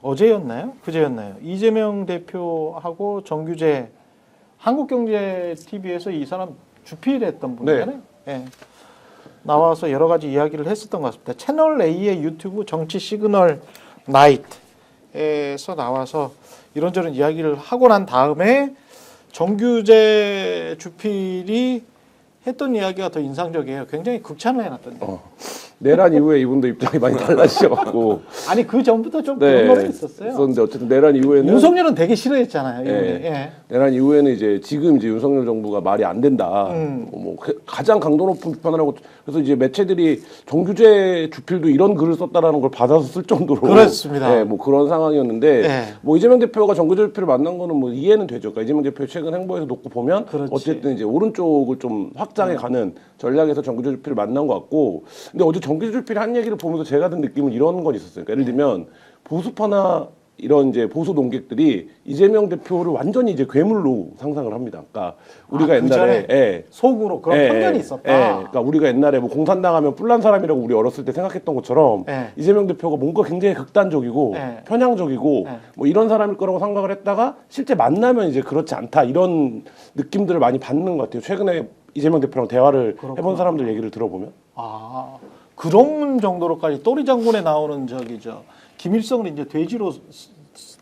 어제였나요? 그제였나요? 이재명 대표하고 정규재 한국경제TV에서 이 사람 주필했던 분이잖아요. 네. 나와서 여러 가지 이야기를 했었던 것 같습니다. 채널 A의 유튜브 정치 시그널 나이트에서 나와서 이런저런 이야기를 하고 난 다음에 정규재 주필이 했던 이야기가 더 인상적이에요. 굉장히 극찬을 해놨던데. 내란 이후에 이분도 입장이 많이 달라지셔가지고. 아니 그 전부터 좀 네, 그런 거는 있었어요. 있었는데 어쨌든 내란 이후에는 윤석열은 되게 싫어했잖아요. 네. 예. 내란 이후에는 이제 지금 이제 윤석열 정부가 말이 안 된다. 뭐 가장 강도 높은 비판을 하고 그래서 이제 매체들이 정규재 주필도 이런 글을 썼다라는 걸 받아서 쓸 정도로 그렇습니다. 네, 뭐 그런 상황이었는데 네. 뭐 이재명 대표가 정규재 주필을 만난 거는 뭐 이해는 되죠. 그러니까 이재명 대표의 최근 행보에서 놓고 보면 그렇지. 어쨌든 이제 오른쪽을 좀 확장해 가는 전략에서 정규재 주필을 만난 것 같고 근데 어제 정규재 주필이 한 얘기를 보면서 제가 든 느낌은 이런 건 있었어요. 그러니까 예를 들면 보수파나 이런 이제 보수 농객들이 이재명 대표를 완전히 이제 괴물로 상상을 합니다. 그러니까 우리가 옛날에 속으로 그런 편견이 있었다. 그러니까 우리가 옛날에 뭐 공산당하면 뿔난 사람이라고 우리 어렸을 때 생각했던 것처럼 이재명 대표가 뭔가 굉장히 극단적이고 편향적이고 뭐 이런 사람일 거라고 생각을 했다가 실제 만나면 이제 그렇지 않다 이런 느낌들을 많이 받는 것 같아요. 최근에 이재명 대표랑 대화를 해본 사람들 얘기를 들어보면 그런 정도로까지 또리 장군에 나오는 김일성은 이제 돼지로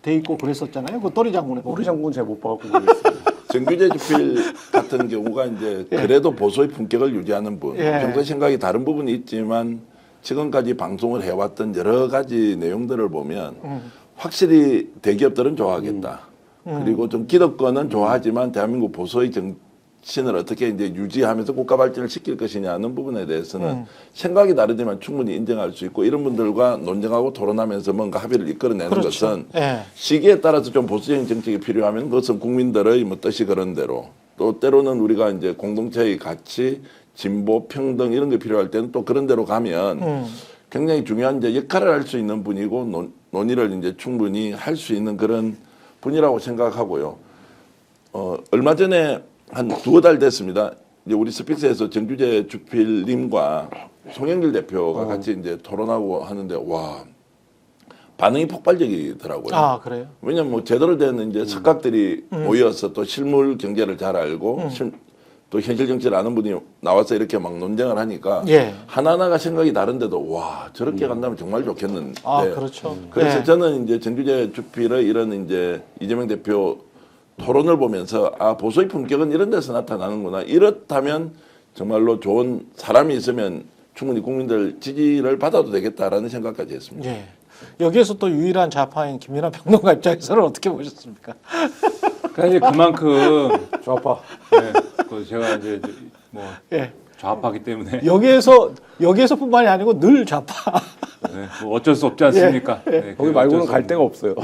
돼 있고 그랬었잖아요. 그 또리 장군에. 우리 장군 잘 못 봐갖고 모르겠어요. 정규재 주필 같은 경우가 이제 그래도 보수의 품격을 유지하는 분. 평소 생각이 다른 부분이 있지만 지금까지 방송을 해왔던 여러 가지 내용들을 보면 확실히 대기업들은 좋아하겠다. 그리고 좀 기득권은 좋아하지만 대한민국 보수의 정신을 어떻게 이제 유지하면서 국가 발전을 시킬 것이냐는 부분에 대해서는 생각이 다르지만 충분히 인정할 수 있고 이런 분들과 논쟁하고 토론하면서 뭔가 합의를 이끌어내는 것은 시기에 따라서 좀 보수적인 정책이 필요하면 그것은 국민들의 뭐 뜻이 그런 대로 또 때로는 우리가 이제 공동체의 가치, 진보, 평등 이런 게 필요할 때는 또 그런 대로 가면 굉장히 중요한 이제 역할을 할 수 있는 분이고 논의를 이제 충분히 할 수 있는 그런 분이라고 생각하고요. 얼마 전에 한 두어 달 됐습니다. 이제 우리 스픽스에서 정규재 주필님과 송영길 대표가 같이 이제 토론하고 하는데 와 반응이 폭발적이더라고요. 그래요? 왜냐면 뭐 제대로 된 이제 석각들이 모여서 또 실물 경제를 잘 알고 또 현실 정치를 아는 분이 나와서 이렇게 막 논쟁을 하니까 하나하나가 생각이 다른데도 와 저렇게 간다면 정말 좋겠는데. 그렇죠. 그래서 저는 이제 정규재 주필의 이런 이제 이재명 대표 토론을 보면서 보수의 품격은 이런 데서 나타나는구나. 이렇다면 정말로 좋은 사람이 있으면 충분히 국민들 지지를 받아도 되겠다라는 생각까지 했습니다. 여기에서 또 유일한 좌파인 김민하 평론가 입장에서는 어떻게 보셨습니까? 그러니까 이제 그만큼 좌파. 그 제가 이제 뭐 좌파기 때문에 여기에서뿐만이 아니고 늘 좌파. 뭐 어쩔 수 없지 않습니까? 거기 말고는 갈 데가 없어요.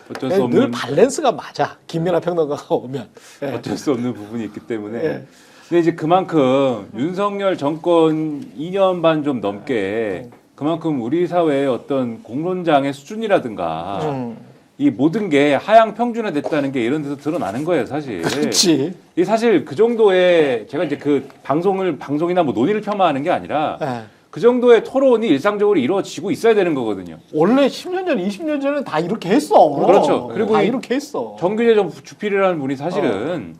어쩔 수 없는 늘 밸런스가 맞아. 김민하 평론가가 오면 어쩔 수 없는 부분이 있기 때문에. 근데 이제 그만큼 윤석열 정권 2년 반 좀 넘게 그만큼 우리 사회의 어떤 공론장의 수준이라든가 이 모든 게 하향 평준화됐다는 게 이런 데서 드러나는 거예요, 사실. 그렇지. 이 사실 그 정도의 제가 이제 그 방송이나 뭐 논의를 폄하하는 게 아니라 그 정도의 토론이 일상적으로 이루어지고 있어야 되는 거거든요. 원래 10년 전, 20년 전에 다 이렇게 했어. 그렇죠. 그리고 다 이렇게 했어. 정규재 주필이라는 분이 사실은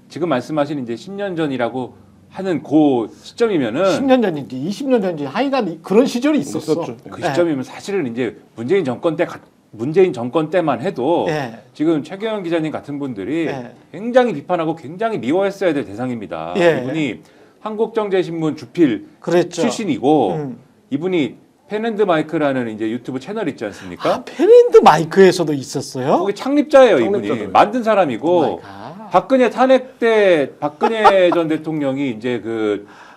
지금 말씀하신 이제 10년 전이라고 하는 그 시점이면은 10년 전인지 20년 전인지 하여간 그런 시절이 있었어. 그 시점이면 사실은 이제 문재인 정권 때만 해도 지금 최경영 기자님 같은 분들이 굉장히 비판하고 굉장히 미워했어야 될 대상입니다. 이분이 한국경제신문 주필 출신이고 이분이 펜앤드 마이크라는 이제 유튜브 채널 있지 않습니까? 펜앤드 마이크에서도 있었어요? 거기 창립자예요, 이분이. 만든 사람이고 박근혜 탄핵 때 박근혜 전 대통령이 이제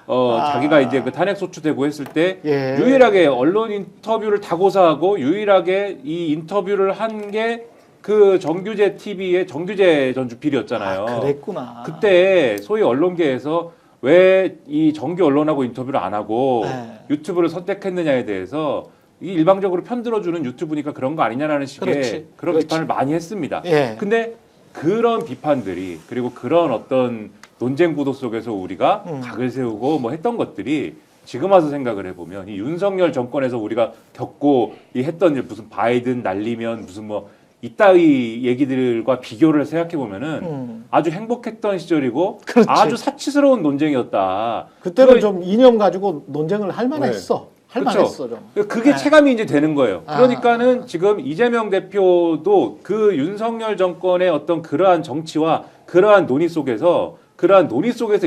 자기가 이제 그 탄핵 소추되고 했을 때 유일하게 언론 인터뷰를 다 고사하고 유일하게 이 인터뷰를 한 게 그 정규재 TV의 정규재 전 주필이었잖아요. 그랬구나. 그때 소위 언론계에서 왜 이 정규 언론하고 인터뷰를 안 하고 유튜브를 선택했느냐에 대해서 이 일방적으로 편들어주는 유튜브니까 그런 거 아니냐라는 식의 그런 비판을 많이 했습니다. 근데 그런 비판들이 그리고 그런 어떤 논쟁 구도 속에서 우리가 각을 세우고 뭐 했던 것들이 지금 와서 생각을 해보면 이 윤석열 정권에서 우리가 겪고 이 했던 일 무슨 바이든 날리면 무슨 뭐 이따위 얘기들과 비교를 생각해 보면은 아주 행복했던 시절이고 그렇지. 아주 사치스러운 논쟁이었다. 그때는 좀 이념 가지고 논쟁을 할 만했어. 할 그렇죠. 만했어 좀. 그게 네. 체감이 이제 되는 거예요. 그러니까는 지금 이재명 대표도 그 윤석열 정권의 어떤 그러한 정치와 그러한 논의 속에서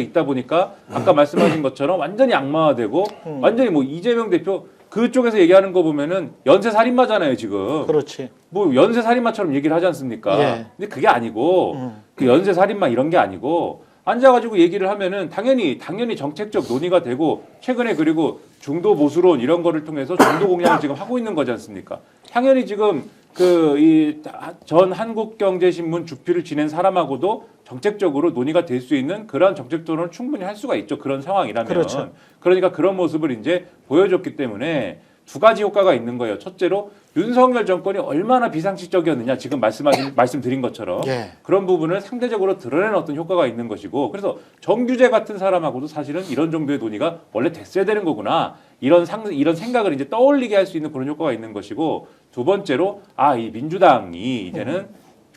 있다 보니까 아까 말씀하신 것처럼 완전히 악마화되고 완전히 뭐 이재명 대표 그쪽에서 얘기하는 거 보면은 연쇄 살인마잖아요 지금. 그렇지. 뭐 연쇄 살인마처럼 얘기를 하지 않습니까? 예. 근데 그게 아니고 그 연쇄 살인마 이런 게 아니고 앉아가지고 얘기를 하면은 당연히 정책적 논의가 되고 최근에 그리고 중도 보수론 이런 거를 통해서 중도 공략을 지금 하고 있는 거지 않습니까? 당연히 지금 그 이 전 한국경제신문 주필을 지낸 사람하고도 정책적으로 논의가 될 수 있는 그러한 정책 토론을 충분히 할 수가 있죠. 그런 상황이라면. 그렇죠. 그러니까 그런 모습을 이제 보여줬기 때문에 두 가지 효과가 있는 거예요. 첫째로 윤석열 정권이 얼마나 비상식적이었느냐 지금 말씀드린 것처럼 예. 그런 부분을 상대적으로 드러내는 어떤 효과가 있는 것이고 그래서 정규재 같은 사람하고도 사실은 이런 정도의 논의가 원래 됐어야 되는 거구나 이런 생각을 이제 떠올리게 할 수 있는 그런 효과가 있는 것이고 두 번째로 이 민주당이 이제는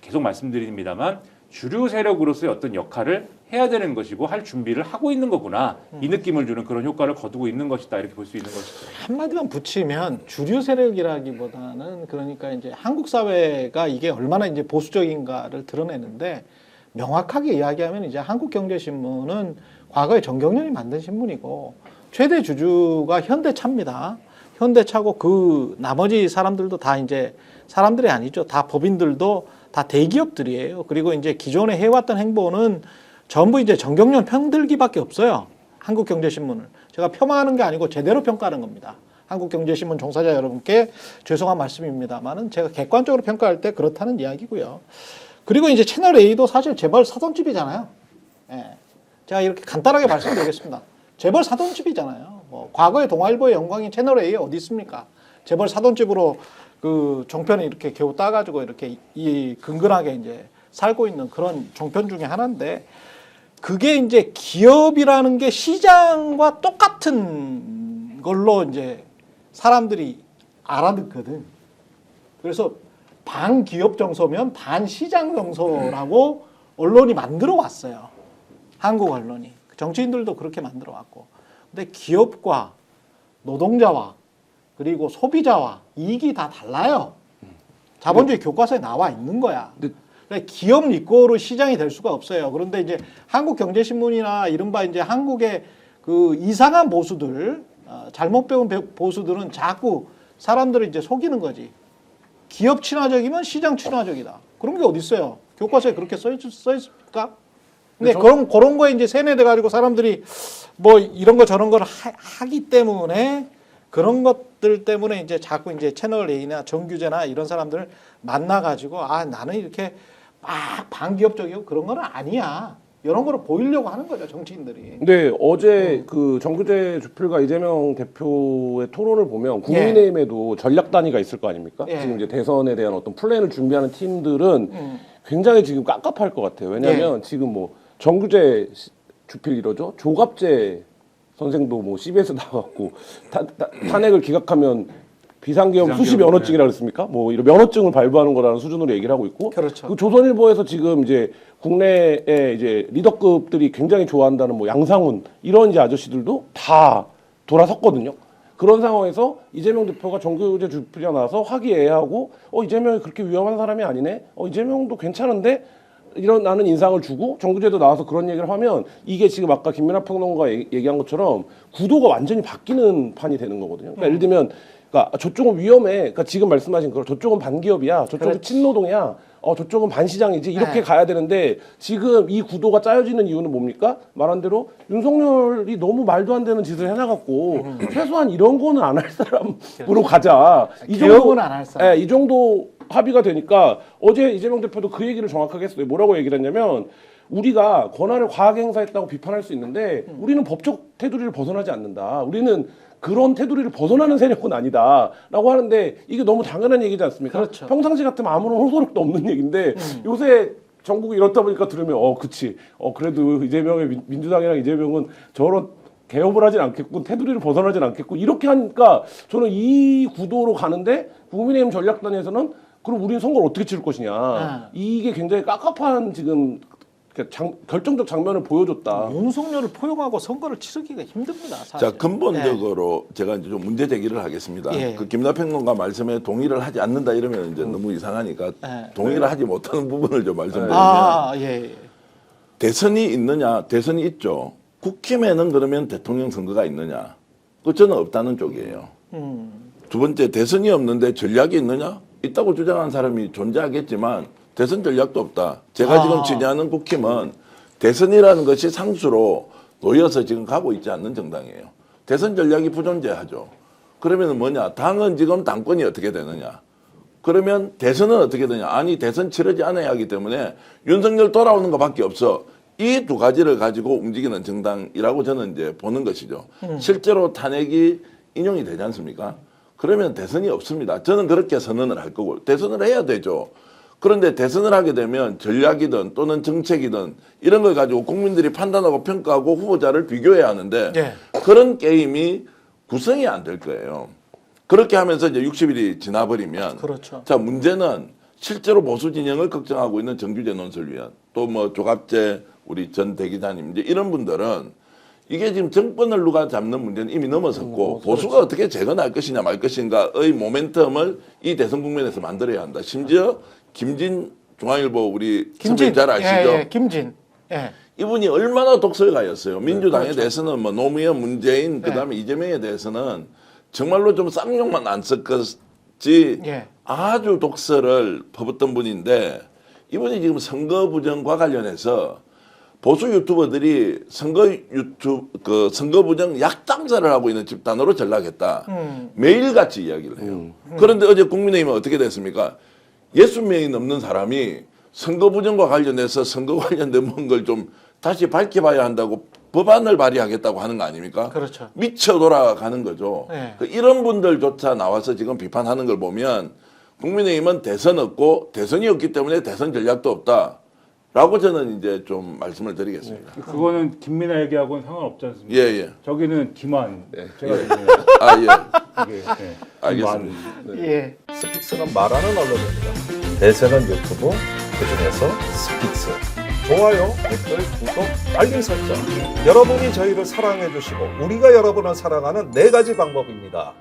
계속 말씀드립니다만 주류 세력으로서의 어떤 역할을 해야 되는 것이고 할 준비를 하고 있는 거구나 이 느낌을 주는 그런 효과를 거두고 있는 것이다 이렇게 볼 수 있는 것이죠. 한마디만 붙이면 주류 세력이라기보다는 그러니까 이제 한국 사회가 이게 얼마나 이제 보수적인가를 드러내는데 명확하게 이야기하면 이제 한국경제신문은 과거에 정경련이 만든 신문이고 최대 주주가 현대차입니다. 현대차고 그 나머지 사람들도 다 이제 사람들이 아니죠. 다 법인들도 다 대기업들이에요. 그리고 이제 기존에 해왔던 행보는 전부 이제 정경련 편들기밖에 없어요. 한국경제신문을. 제가 폄하하는 게 아니고 제대로 평가하는 겁니다. 한국경제신문 종사자 여러분께 죄송한 말씀입니다만은 제가 객관적으로 평가할 때 그렇다는 이야기고요. 그리고 이제 채널 A도 사실 재벌 사돈집이잖아요. 예. 제가 이렇게 간단하게 말씀드리겠습니다. 재벌 사돈집이잖아요. 뭐 과거에 동아일보의 영광인 채널 A 어디 있습니까? 재벌 사돈집으로 그 종편에 이렇게 겨우 따가지고 이렇게 이 근근하게 이제 살고 있는 그런 종편 중에 하나인데 그게 이제 기업이라는 게 시장과 똑같은 걸로 이제 사람들이 알아듣거든. 그래서 반기업 정서면 반시장 정서라고 언론이 만들어 왔어요. 한국 언론이. 정치인들도 그렇게 만들어 왔고. 근데 기업과 노동자와 그리고 소비자와 이익이 다 달라요. 자본주의 교과서에 나와 있는 거야. 그러니까 기업 리꼬로 시장이 될 수가 없어요. 그런데 이제 한국경제신문이나 이른바 이제 한국의 그 이상한 보수들, 잘못 배운 보수들은 자꾸 사람들을 이제 속이는 거지. 기업 친화적이면 시장 친화적이다. 그런 게 어디 있어요? 교과서에 그렇게 써 있습니까? 근데 그런 거에 이제 세뇌돼 가지고 사람들이 뭐 이런 거 저런 걸 하기 때문에 그런 것들 때문에 이제 자꾸 이제 채널 A나 정규재나 이런 사람들을 만나가지고 나는 이렇게 막 반기업적이고 그런 건 아니야. 이런 거를 보이려고 하는 거죠 정치인들이. 근데 어제 그 정규재 주필과 이재명 대표의 토론을 보면 국민의힘에도 전략 단위가 있을 거 아닙니까? 지금 이제 대선에 대한 어떤 플랜을 준비하는 팀들은 굉장히 지금 깝깝할 것 같아요. 왜냐하면 지금 뭐 정규재 주필 이러죠. 조갑재 선생도 뭐 CBS 나와갖고 탄핵을 기각하면 비상계엄 수시 면허증이라 그랬습니까? 뭐 이런 면허증을 발부하는 거라는 수준으로 얘기를 하고 있고, 그렇죠. 그 조선일보에서 지금 이제 국내에 이제 리더급들이 굉장히 좋아한다는 뭐 양상훈 이런 이제 아저씨들도 다 돌아섰거든요. 그런 상황에서 이재명 대표가 정규재 주필이 나와서 화기애애하고 이재명이 그렇게 위험한 사람이 아니네. 이재명도 괜찮은데. 이런 나는 인상을 주고 정규재도 나와서 그런 얘기를 하면 이게 지금 아까 김민하 평론가가 얘기한 것처럼 구도가 완전히 바뀌는 판이 되는 거거든요. 그러니까 예를 들면 그러니까 저쪽은 위험해. 그러니까 지금 말씀하신 거 저쪽은 반기업이야. 저쪽은 친노동이야. 저쪽은 반시장이지. 이렇게 가야 되는데 지금 이 구도가 짜여지는 이유는 뭡니까? 말한 대로 윤석열이 너무 말도 안 되는 짓을 해나갔고 최소한 이런 거는 안 할 사람으로 가자. 이 정도는 안 할 사람. 이 정도 합의가 되니까 어제 이재명 대표도 그 얘기를 정확하게 했어요. 뭐라고 얘기를 했냐면 우리가 권한을 과하게 행사했다고 비판할 수 있는데 우리는 법적 테두리를 벗어나지 않는다. 우리는 그런 테두리를 벗어나는 세력은 아니다라고 하는데 이게 너무 당연한 얘기지 않습니까? 그렇죠. 평상시 같으면 아무런 호소력도 없는 얘기인데 요새 전국이 이렇다 보니까 들으면 그치. 그래도 이재명의 민주당이랑 이재명은 저런 개업을 하진 않겠고 테두리를 벗어나진 않겠고 이렇게 하니까 저는 이 구도로 가는데 국민의힘 전략단에서는 그럼 우리는 선거를 어떻게 치를 것이냐 이게 굉장히 깝깝한 지금 결정적 장면을 보여줬다. 윤석열을 포용하고 선거를 치르기가 힘듭니다. 사실. 자, 근본적으로 제가 이제 좀 문제 제기를 하겠습니다. 그 김나평론가 말씀에 동의를 하지 않는다 이러면 이제 너무 이상하니까 동의를 하지 못하는 부분을 좀 말씀드리면 대선이 있느냐? 대선이 있죠. 국힘에는 그러면 대통령 선거가 있느냐? 그 저는 없다는 쪽이에요. 두 번째, 대선이 없는데 전략이 있느냐? 있다고 주장하는 사람이 존재하겠지만 대선 전략도 없다. 제가 지금 지지하는 국힘은 대선이라는 것이 상수로 놓여서 지금 가고 있지 않는 정당이에요. 대선 전략이 부존재하죠. 그러면 뭐냐? 당은 지금 당권이 어떻게 되느냐? 그러면 대선은 어떻게 되냐? 아니, 대선 치르지 않아야 하기 때문에 윤석열 돌아오는 것밖에 없어. 이 두 가지를 가지고 움직이는 정당이라고 저는 이제 보는 것이죠. 실제로 탄핵이 인용이 되지 않습니까? 그러면 대선이 없습니다. 저는 그렇게 선언을 할 거고 대선을 해야 되죠. 그런데 대선을 하게 되면 전략이든 또는 정책이든 이런 걸 가지고 국민들이 판단하고 평가하고 후보자를 비교해야 하는데 그런 게임이 구성이 안 될 거예요. 그렇게 하면서 이제 60일이 지나버리면 자, 문제는 실제로 보수 진영을 걱정하고 있는 정규재 논설위원 또 뭐 조갑재 우리 전 대기자님 이제 이런 분들은 이게 지금 정권을 누가 잡는 문제는 이미 넘어섰고 보수가 어떻게 재건할 것이냐 말 것인가의 모멘텀을 이 대선 국면에서 만들어야 한다. 심지어 김진 중앙일보 우리 선배님 잘 아시죠? 김진. 이분이 얼마나 독설가였어요. 민주당에 대해서는 뭐 노무현, 문재인 그다음에 이재명에 대해서는 정말로 좀 쌍욕만 안 썼겠지 아주 독설을 퍼붓던 분인데 이분이 지금 선거 부정과 관련해서 보수 유튜버들이 선거 부정 약장사를 하고 있는 집단으로 전락했다. 매일같이 이야기를 해요. 그런데 어제 국민의힘은 어떻게 됐습니까? 60명이 넘는 사람이 선거 부정과 관련해서 선거 관련된 걸 좀 다시 밝혀봐야 한다고 법안을 발의하겠다고 하는 거 아닙니까? 그렇죠. 미쳐 돌아가는 거죠. 이런 분들조차 나와서 지금 비판하는 걸 보면 국민의힘은 대선 없고 대선이 없기 때문에 대선 전략도 없다. 라고 저는 이제 좀 말씀을 드리겠습니다. 그거는 김민아 얘기하고는 상관없지 않습니까? 예. 저기는 김한. 제가 알겠습니다. 스픽스는 말하는 언론입니다. 대세는 유튜브, 그중에서 스픽스. 좋아요, 댓글, 구독, 알림 설정. 여러분이 저희를 사랑해 주시고 우리가 여러분을 사랑하는 4가지 방법입니다.